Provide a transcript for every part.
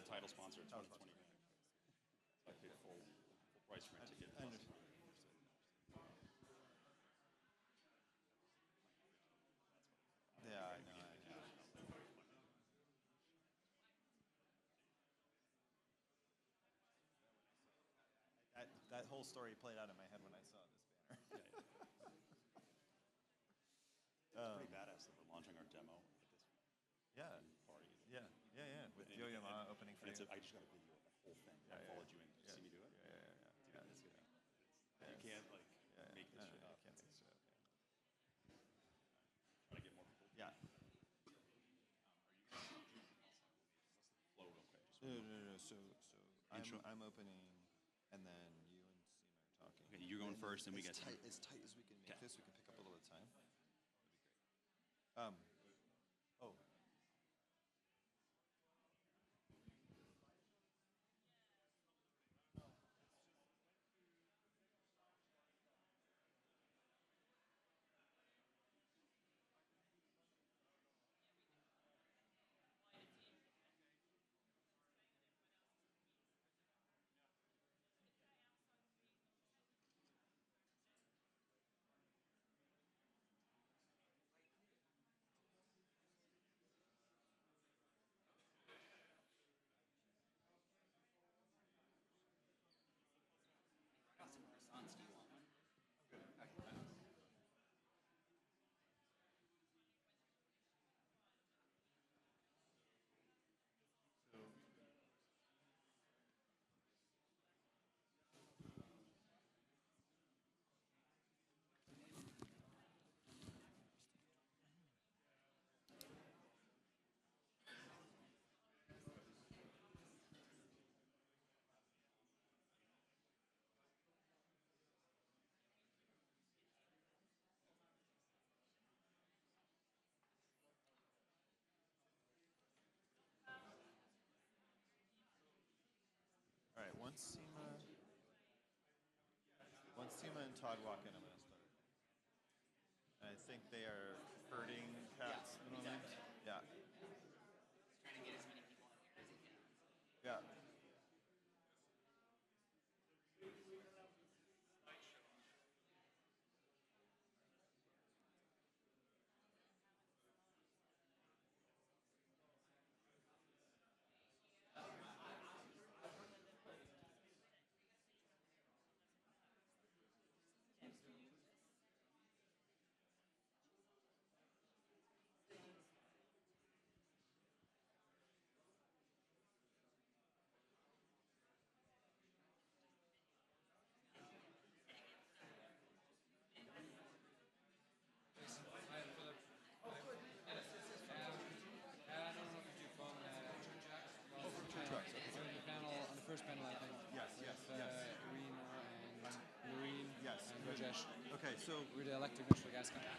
title sponsor. It's 20 grand. So I paid full price for my ticket. Yeah, I know. That whole story played out in my head when I saw this banner. It's pretty badass that we're launching our demo at this Yeah. party. Yeah. With Yo-Yo Ma opening for you. I just got a video of the whole thing. I followed you in. Did you see me do it? Yeah. Dude, you can't make this shit up. I can't make this shit up. Trying to get more people. Yeah. Flow real quick. No. So Intro. I'm opening, and then you and Seema are talking. Okay, you're going first, and we get tight as we can make this. We can pick up a little time. Oh. Got some croissants. Do you want one? All right. Once Seema and Todd walk in, I'm gonna start. I think they are herding cats at the moment. Exactly. Yeah. Trying to get as many people in here as he can. Yeah. On the first panel, I think. Yes. Irina and Maureen Yes. and Rajesh. Okay. So We're the electric natural gas company.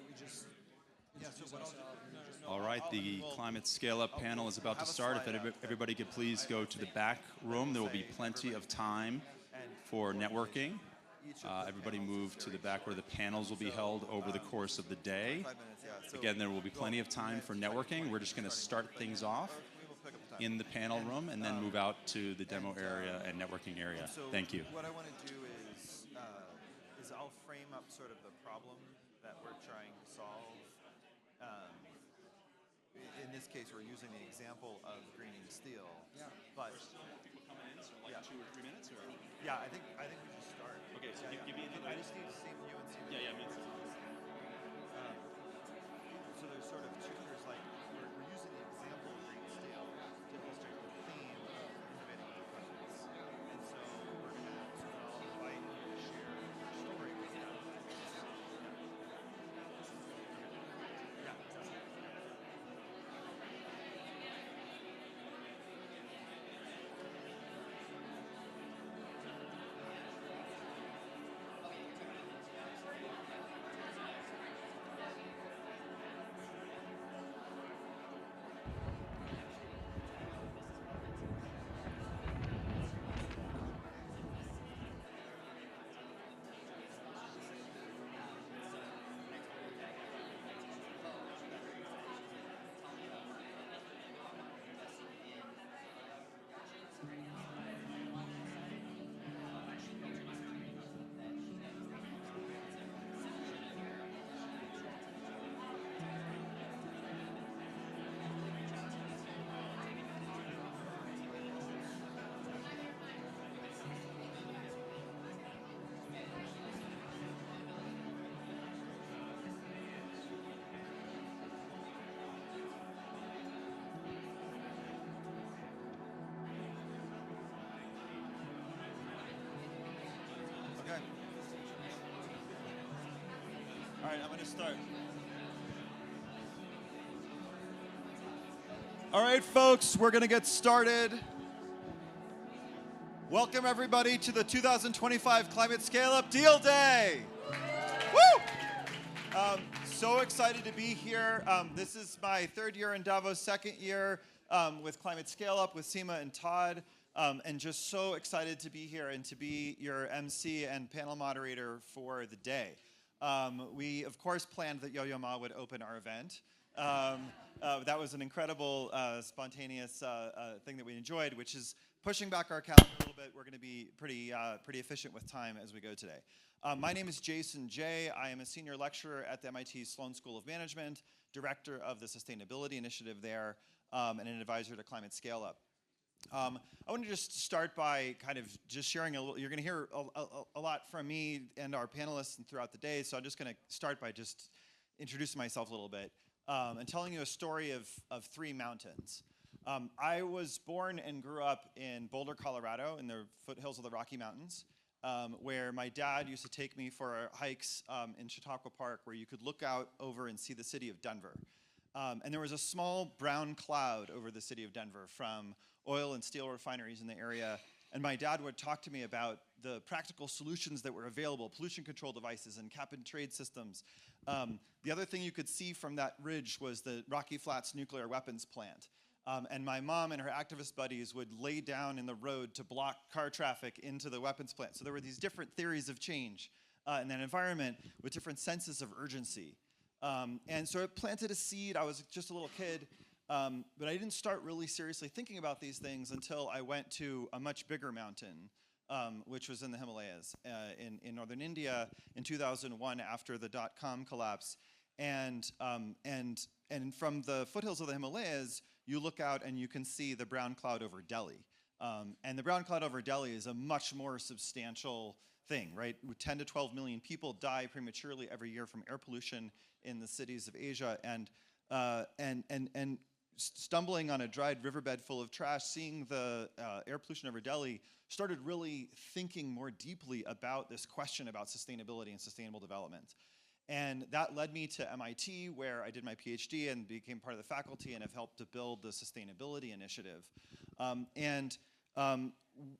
We just. All right, the Climate Scale-Up panel is about to start. If everybody could please go to the back room, there will be plenty of time for networking. Everybody move to the back where the panels will be held over the course of the day. Again, there will be plenty of time for networking. We're just going to start things off in the panel room and then move out to the demo area and networking area. Thank you. What I want to do is I'll frame up sort of the problem that we're trying to solve. In this case, we're using the example of greening steel. Yeah. But like Yeah. 2 or 3 minutes, or? Yeah, I think we should start. Okay, so Yeah, give me yeah. I just need to see you and see. Yeah, I mean, So there's sort of two. There's like we're using the example of Great Steel to illustrate the theme of innovating with weapons. And so we're gonna. So then I'll invite you to share your story with them. Yeah. Exactly. Okay. All right, I'm going to start. All right, folks, we're going to get started. Welcome, everybody, to the 2025 Climate Scale-Up Deal Day. Woo! So excited to be here. This is my third year in Davos, second year with Climate Scale-Up with Seema and Todd. And just so excited to be here and to be your MC and panel moderator for the day. We, of course, planned that Yo-Yo Ma would open our event. That was an incredible, spontaneous thing that we enjoyed, which is pushing back our calendar a little bit. We're going to be pretty efficient with time as we go today. My name is Jason Jay. I am a senior lecturer at the MIT Sloan School of Management, director of the Sustainability Initiative there, and an advisor to Climate Scale-Up. I want to just start by kind of just sharing a little. You're going to hear a lot from me and our panelists throughout the day, so I'm just going to start by just introducing myself a little bit and telling you a story of three mountains. I was born and grew up in Boulder, Colorado, in the foothills of the Rocky Mountains, where my dad used to take me for hikes in Chautauqua Park, where you could look out over and see the city of Denver. And there was a small brown cloud over the city of Denver from oil and steel refineries in the area. And my dad would talk to me about the practical solutions that were available, pollution control devices and cap and trade systems. The other thing you could see from that ridge was the Rocky Flats nuclear weapons plant. And my mom and her activist buddies would lay down in the road to block car traffic into the weapons plant. So there were these different theories of change in that environment with different senses of urgency. And so it planted a seed. I was just a little kid, but I didn't start really seriously thinking about these things until I went to a much bigger mountain, which was in the Himalayas in northern India in 2001 after the dot-com collapse. And from the foothills of the Himalayas, you look out and you can see the brown cloud over Delhi. And the brown cloud over Delhi is a much more substantial thing, right? 10 to 12 million people die prematurely every year from air pollution in the cities of Asia, and stumbling on a dried riverbed full of trash, seeing the air pollution over Delhi, started really thinking more deeply about this question about sustainability and sustainable development. And that led me to MIT, where I did my PhD and became part of the faculty and have helped to build the Sustainability Initiative.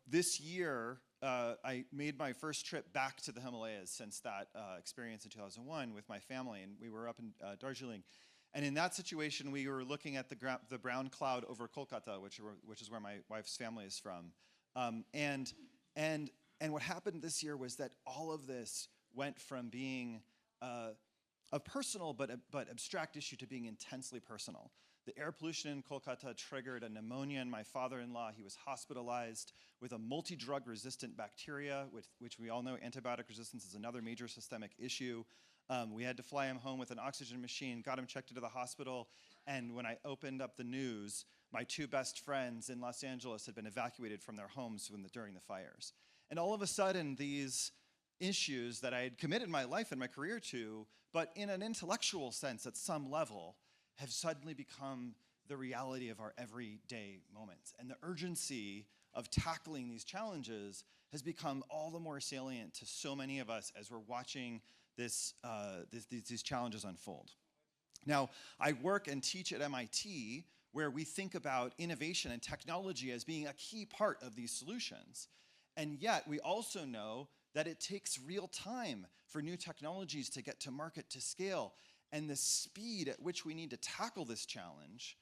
This year, I made my first trip back to the Himalayas since that experience in 2001 with my family, and we were up in Darjeeling. And in that situation, we were looking at the brown cloud over Kolkata, which is where my wife's family is from. And what happened this year was that all of this went from being a personal but abstract issue to being intensely personal. The air pollution in Kolkata triggered a pneumonia in my father-in-law. He was hospitalized with a multi-drug resistant bacteria, which we all know antibiotic resistance is another major systemic issue. We had to fly him home with an oxygen machine, got him checked into the hospital, and when I opened up the news, my two best friends in Los Angeles had been evacuated from their homes during the fires. And all of a sudden, these issues that I had committed my life and my career to, but in an intellectual sense at some level, have suddenly become the reality of our everyday moments. And the urgency of tackling these challenges has become all the more salient to so many of us as we're watching these challenges unfold. Now, I work and teach at MIT, where we think about innovation and technology as being a key part of these solutions. And yet, we also know that it takes real time for new technologies to get to market, to scale. And the speed at which we need to tackle this challenge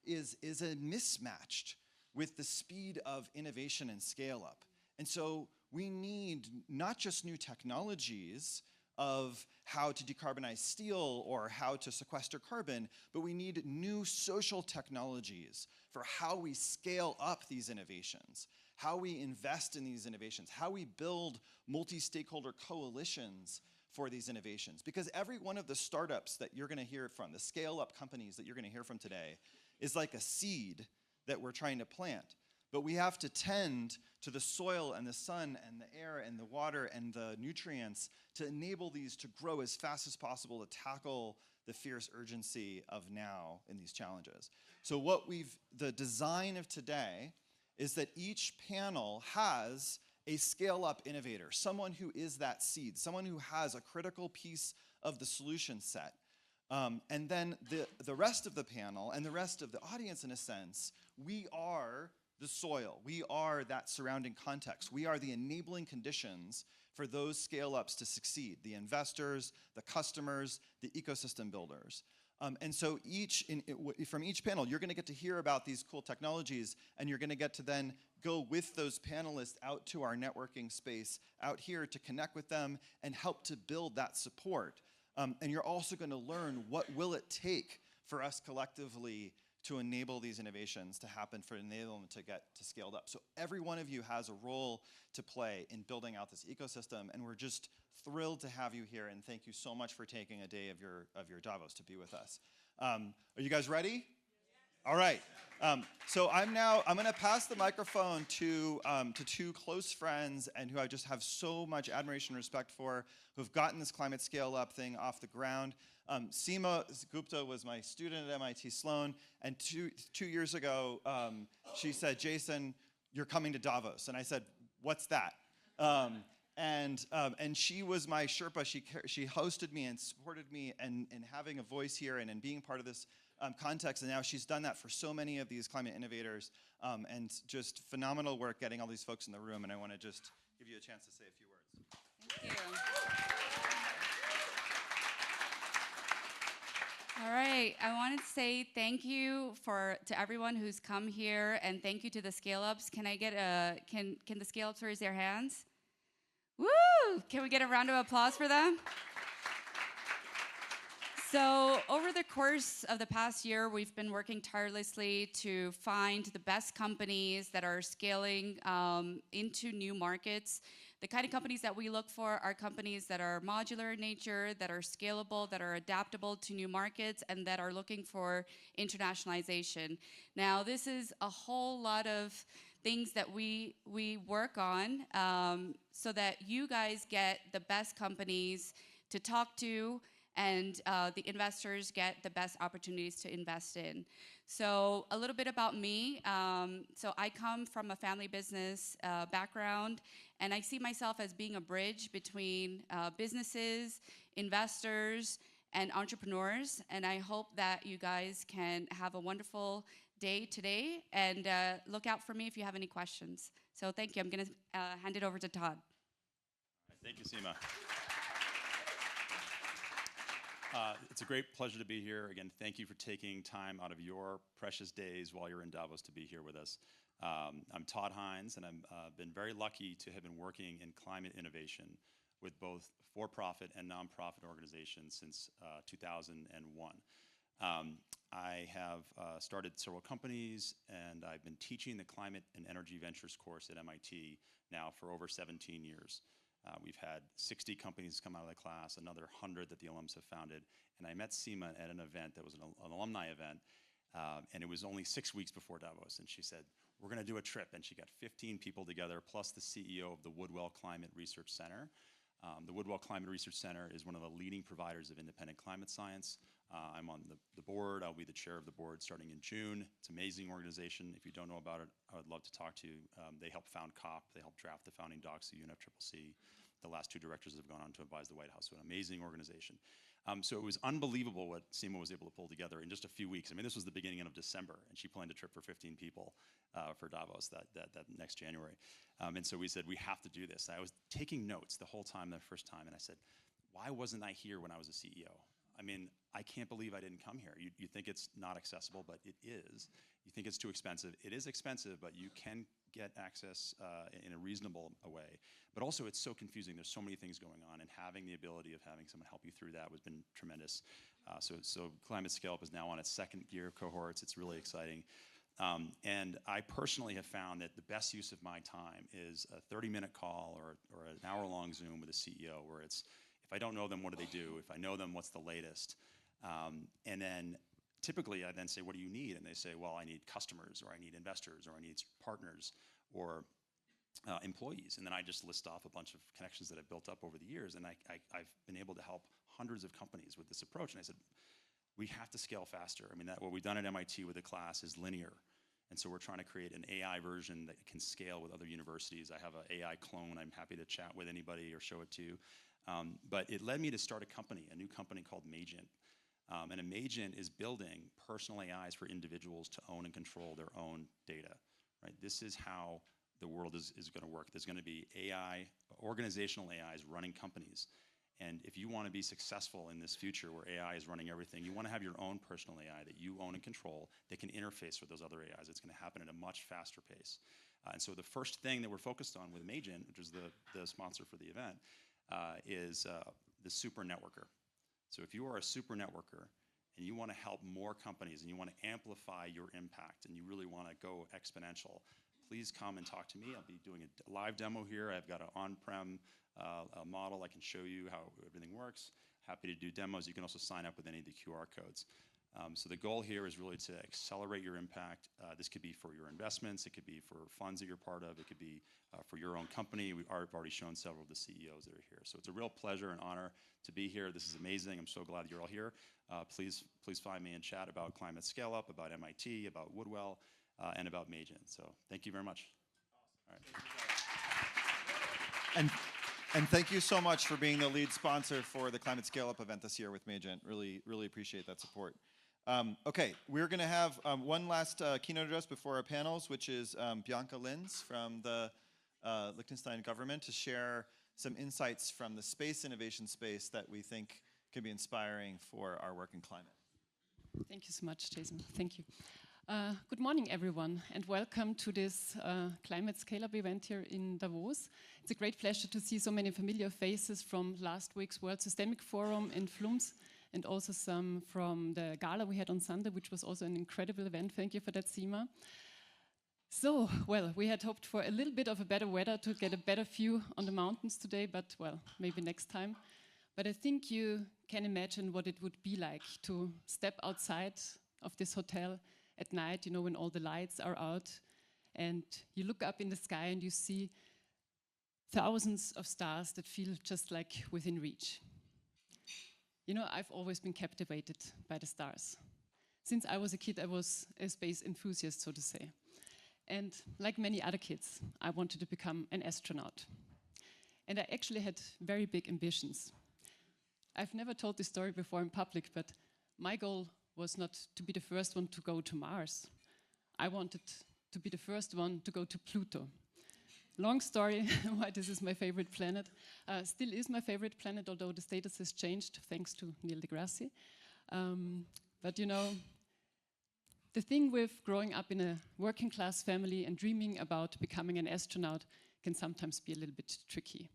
is mismatched with the speed of innovation and scale up. And so we need not just new technologies of how to decarbonize steel or how to sequester carbon, but we need new social technologies for how we scale up these innovations, how we invest in these innovations, how we build multi-stakeholder coalitions for these innovations. Because every one of the startups that you're gonna hear from, the scale-up companies that you're gonna hear from today, is like a seed that we're trying to plant. But we have to tend to the soil and the sun and the air and the water and the nutrients to enable these to grow as fast as possible to tackle the fierce urgency of now in these challenges. So the design of today is that each panel has a scale-up innovator, someone who is that seed, someone who has a critical piece of the solution set. And then the rest of the panel and the rest of the audience, in a sense, we are the soil. We are that surrounding context. We are the enabling conditions for those scale-ups to succeed, the investors, the customers, the ecosystem builders. And so from each panel, you're gonna get to hear about these cool technologies, and you're gonna get to then go with those panelists out to our networking space out here to connect with them and help to build that support. And you're also gonna learn what will it take for us collectively to enable these innovations to happen, for enable them to get to scaled up. So every one of you has a role to play in building out this ecosystem, and we're just thrilled to have you here, and thank you so much for taking a day of your Davos to be with us. Are you guys ready? All right. So I'm gonna pass the microphone to two close friends and who I just have so much admiration and respect for, who've gotten this climate scale up thing off the ground. Seema Gupta was my student at MIT Sloan, and two years ago, she said, "Jason, you're coming to Davos." And I said, "What's that?" And she was my Sherpa. She hosted me and supported me in having a voice here and in being part of this context. And now she's done that for so many of these climate innovators, and just phenomenal work getting all these folks in the room. And I want to just give you a chance to say a few words. Thank you. All right, I wanted to say thank you to everyone who's come here, and thank you to the scale-ups. Can I get can the scale-ups raise their hands? Woo! Can we get a round of applause for them? So over the course of the past year, we've been working tirelessly to find the best companies that are scaling into new markets. The kind of companies that we look for are companies that are modular in nature, that are scalable, that are adaptable to new markets, and that are looking for internationalization. Now, this is a whole lot of things that we work on so that you guys get the best companies to talk to, and the investors get the best opportunities to invest in. So a little bit about me. So I come from a family business background, and I see myself as being a bridge between businesses, investors, and entrepreneurs. And I hope that you guys can have a wonderful day today, and look out for me if you have any questions. So thank you. I'm gonna hand it over to Todd. Thank you, Seema. It's a great pleasure to be here. Again, thank you for taking time out of your precious days while you're in Davos to be here with us. I'm Todd Hines, and I've been very lucky to have been working in climate innovation with both for-profit and nonprofit organizations since 2001. I have started several companies, and I've been teaching the Climate and Energy Ventures course at MIT now for over 17 years. We've had 60 companies come out of the class, another 100 that the alums have founded. And I met Seema at an event that was an alumni event, and it was only 6 weeks before Davos. And she said, we're going to do a trip. And she got 15 people together, plus the CEO of the Woodwell Climate Research Center. The Woodwell Climate Research Center is one of the leading providers of independent climate science. I'm on the board. I'll be the chair of the board starting in June. It's an amazing organization. If you don't know about it, I would love to talk to you. They helped found COP. They helped draft the founding docs of UNFCCC. The last 2 directors have gone on to advise the White House. So an amazing organization. So it was unbelievable what Seema was able to pull together in just a few weeks. I mean, this was the beginning of December, and she planned a trip for 15 people for Davos that next January. And so we said, we have to do this. I was taking notes the whole time, the first time, and I said, why wasn't I here when I was a CEO? I mean, I can't believe I didn't come here. You think it's not accessible, but it is. You think it's too expensive. It is expensive, but you can get access in a reasonable way. But also, it's so confusing. There's so many things going on, and having the ability of having someone help you through that has been tremendous. So Climate Scale Up is now on its 2nd year of cohorts. It's really exciting. And I personally have found that the best use of my time is a 30-minute call or an hour-long Zoom with a CEO where it's, if I don't know them, what do they do? If I know them, what's the latest? And then typically I then say, what do you need? And they say, well, I need customers, or I need investors, or I need partners, or employees. And then I just list off a bunch of connections that I've built up over the years. And I've been able to help hundreds of companies with this approach. And I said, we have to scale faster. I mean, what we've done at MIT with the class is linear. And so we're trying to create an AI version that can scale with other universities. I have an AI clone. I'm happy to chat with anybody or show it to you. But it led me to start a new company called Magent. And a Magent is building personal AIs for individuals to own and control their own data. Right? This is how the world is going to work. There's going to be AI, organizational AIs running companies. And if you want to be successful in this future where AI is running everything, you want to have your own personal AI that you own and control that can interface with those other AIs. It's going to happen at a much faster pace. And so the first thing that we're focused on with Magent, which is the sponsor for the event, is the super networker. So if you are a super networker and you want to help more companies and you want to amplify your impact and you really want to go exponential, please come and talk to me. I'll be doing a live demo here. I've got an on-prem model. I can show you how everything works. Happy to do demos. You can also sign up with any of the QR codes. So the goal here is really to accelerate your impact. This could be for your investments. It could be for funds that you're part of. It could be for your own company. I've already shown several of the CEOs that are here. So it's a real pleasure and honor to be here. This is amazing. I'm so glad you're all here. Please find me and chat about Climate Scale Up, about MIT, about Woodwell, and about Magent. So thank you very much. Awesome. All right. And thank you so much for being the lead sponsor for the Climate Scale Up event this year with Magent. Really appreciate that support. Okay, we're going to have one last keynote address before our panels, which is Bianca Linz from the Liechtenstein government to share some insights from the space innovation space that we think can be inspiring for our work in climate. Thank you so much, Jason. Thank you. Good morning, everyone, and welcome to this Climate Scale-Up event here in Davos. It's a great pleasure to see so many familiar faces from last week's World Systemic Forum in Flums, and also some from the gala we had on Sunday, which was also an incredible event. Thank you for that, Seema. So, well, we had hoped for a little bit of a better weather to get a better view on the mountains today, but, well, maybe next time. But I think you can imagine what it would be like to step outside of this hotel at night, you know, when all the lights are out, and you look up in the sky and you see thousands of stars that feel just like within reach. You know, I've always been captivated by the stars. Since I was a kid, I was a space enthusiast, so to say. And like many other kids, I wanted to become an astronaut. And I actually had very big ambitions. I've never told this story before in public, but my goal was not to be the first one to go to Mars. I wanted to be the first one to go to Pluto. Long story why this is my favorite planet. Still is my favorite planet, although the status has changed thanks to Neil deGrasse. But you know, the thing with growing up in a working class family and dreaming about becoming an astronaut can sometimes be a little bit tricky.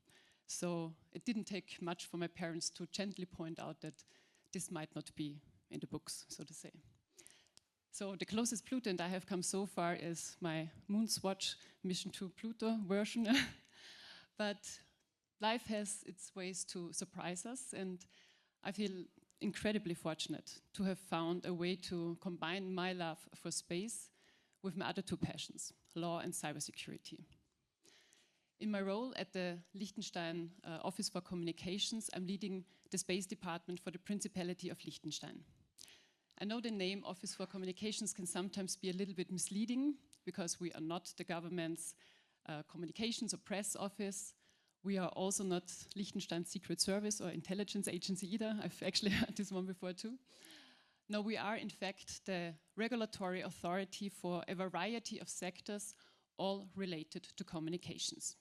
So it didn't take much for my parents to gently point out that this might not be in the books, so to say. So the closest Pluto and I have come so far is my Moonswatch Mission to Pluto version. But life has its ways to surprise us, and I feel incredibly fortunate to have found a way to combine my love for space with my other two passions, law and cybersecurity. In my role at the Liechtenstein Office for Communications, I'm leading the space department for the Principality of Liechtenstein. I know the name Office for Communications can sometimes be a little bit misleading because we are not the government's communications or press office. We are also not Liechtenstein's Secret Service or intelligence agency either. I've actually heard this one before too. No, we are in fact the regulatory authority for a variety of sectors, all related to communications.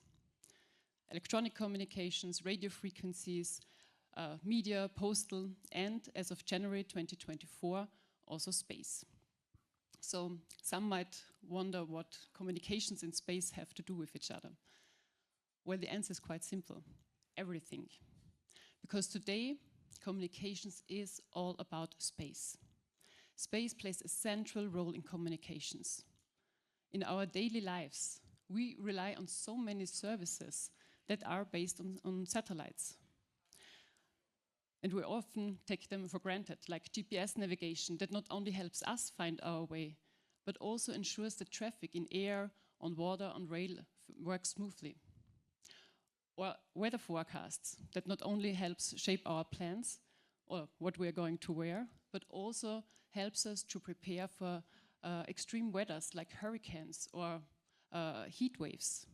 Electronic communications, radio frequencies, media, postal, and as of January 2024, also space. So some might wonder what communications in space have to do with each other. Well, the answer is quite simple: everything. Because today, communications is all about space. Space plays a central role in communications. In our daily lives, we rely on so many services that are based on satellites. And we often take them for granted, like GPS navigation that not only helps us find our way, but also ensures that traffic in air, on water, on rail works smoothly. Or weather forecasts that not only helps shape our plans or what we are going to wear, but also helps us to prepare for extreme weathers like hurricanes or heat waves.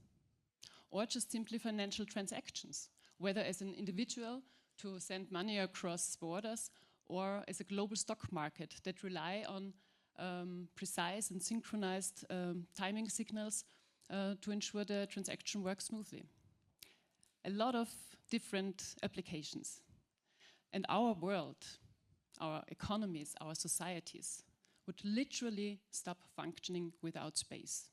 Or just simply financial transactions, whether as an individual to send money across borders or as a global stock market that rely on precise and synchronized timing signals to ensure the transaction works smoothly. A lot of different applications. And our world, our economies, our societies would literally stop functioning without space.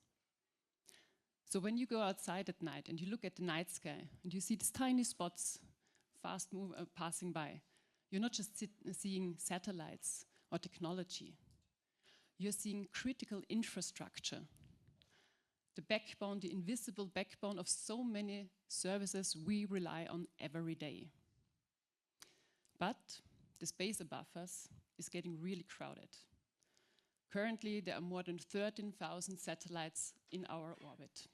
So when you go outside at night and you look at the night sky and you see these tiny spots passing by, you're not just seeing satellites or technology. You're seeing critical infrastructure, the backbone, the invisible backbone of so many services we rely on every day. But the space above us is getting really crowded. Currently, there are more than 13,000 satellites in our orbit.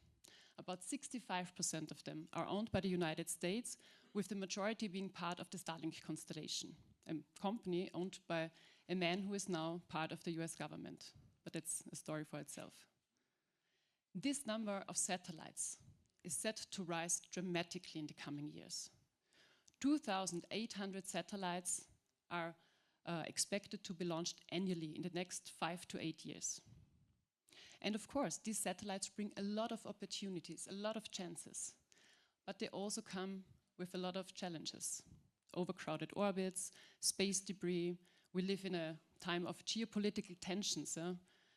About 65% of them are owned by the United States, with the majority being part of the Starlink constellation, a company owned by a man who is now part of the US government. But that's a story for itself. This number of satellites is set to rise dramatically in the coming years. 2,800 satellites are expected to be launched annually in the next 5 to 8 years. And of course, these satellites bring a lot of opportunities, a lot of chances, but they also come with a lot of challenges. Overcrowded orbits, space debris. We live in a time of geopolitical tensions,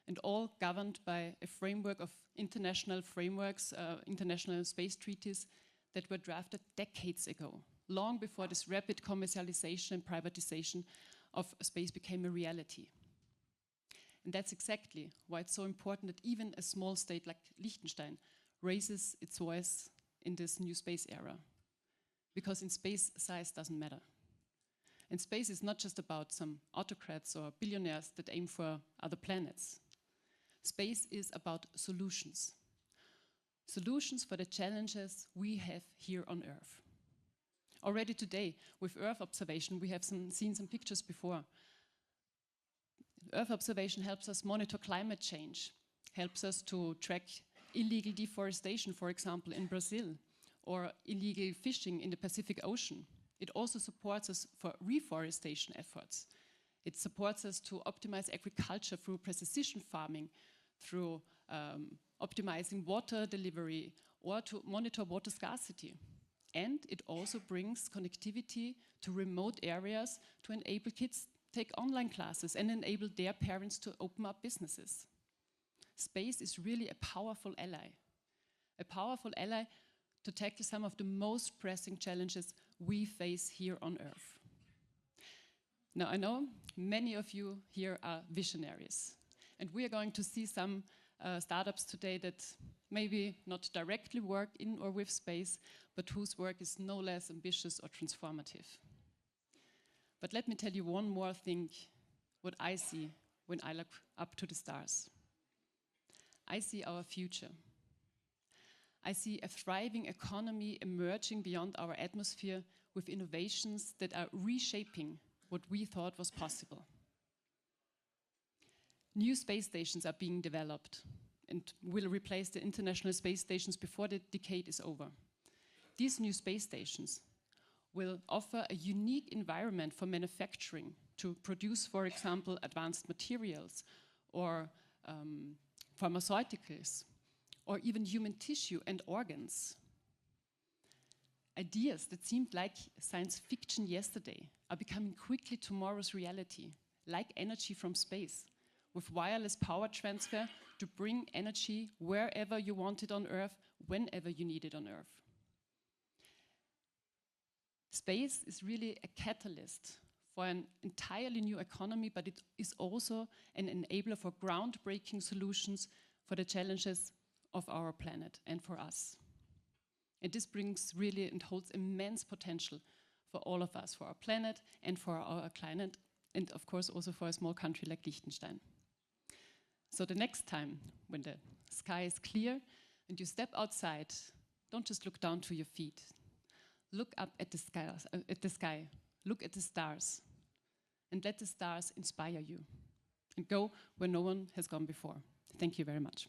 and all governed by a framework of international frameworks, international space treaties that were drafted decades ago, long before this rapid commercialization and privatization of space became a reality. And that's exactly why it's so important that even a small state like Liechtenstein raises its voice in this new space era. Because in space, size doesn't matter. And space is not just about some autocrats or billionaires that aim for other planets. Space is about solutions. Solutions for the challenges we have here on Earth. Already today, with Earth observation, we have seen some pictures before. Earth observation helps us monitor climate change, helps us to track illegal deforestation, for example, in Brazil, or illegal fishing in the Pacific Ocean. It also supports us for reforestation efforts. It supports us to optimize agriculture through precision farming, through optimizing water delivery, or to monitor water scarcity. And it also brings connectivity to remote areas to enable kids take online classes and enable their parents to open up businesses. Space is really a powerful ally to tackle some of the most pressing challenges we face here on Earth. Now, I know many of you here are visionaries, and we are going to see some startups today that maybe not directly work in or with space, but whose work is no less ambitious or transformative. But let me tell you one more thing, what I see when I look up to the stars. I see our future. I see a thriving economy emerging beyond our atmosphere with innovations that are reshaping what we thought was possible. New space stations are being developed and will replace the International Space Stations before the decade is over. These new space stations will offer a unique environment for manufacturing to produce, for example, advanced materials or pharmaceuticals, or even human tissue and organs. Ideas that seemed like science fiction yesterday are becoming quickly tomorrow's reality, like energy from space, with wireless power transfer to bring energy wherever you want it on Earth, whenever you need it on Earth. Space is really a catalyst for an entirely new economy, but it is also an enabler for groundbreaking solutions for the challenges of our planet and for us. And this brings really and holds immense potential for all of us, for our planet and for our climate, and of course also for a small country like Liechtenstein. So the next time when the sky is clear and you step outside, don't just look down to your feet. Look up at the sky, look at the stars, and let the stars inspire you. And go where no one has gone before. Thank you very much.